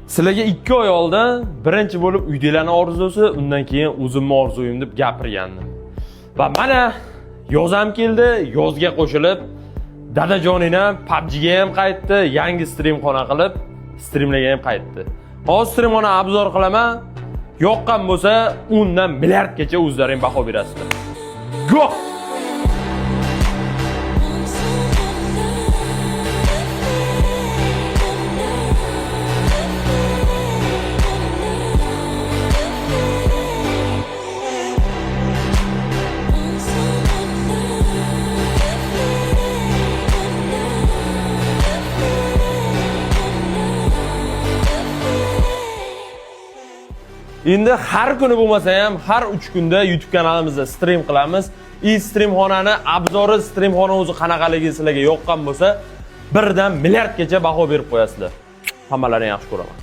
Sizlarga 2 oy oldin birinchi bo'lib uydalarning orzusi, undan keyin o'zimning orzuyim deb gapirgandim. Va mana yoz ham keldi, yozga qo'shilib dadajonina PUBG ga ham qaytdi, yangi streamxona qilib, streamlarga ham qaytdi. Hozir streamxona obzor qilaman. Yoqqan bo'lsa, undan milliardgacha o'zlaring baho berasizlar. Go! Endi har kuni bo'lmasa ham har 3 kunda YouTube kanalimizda stream qilamiz. Streamxonani obzori, streamxona o'zi qanaqaligi sizlarga yoqqan bo'lsa, birdan milliardgacha baho berib qo'yasizlar. Hammalarini yaxshi ko'raman.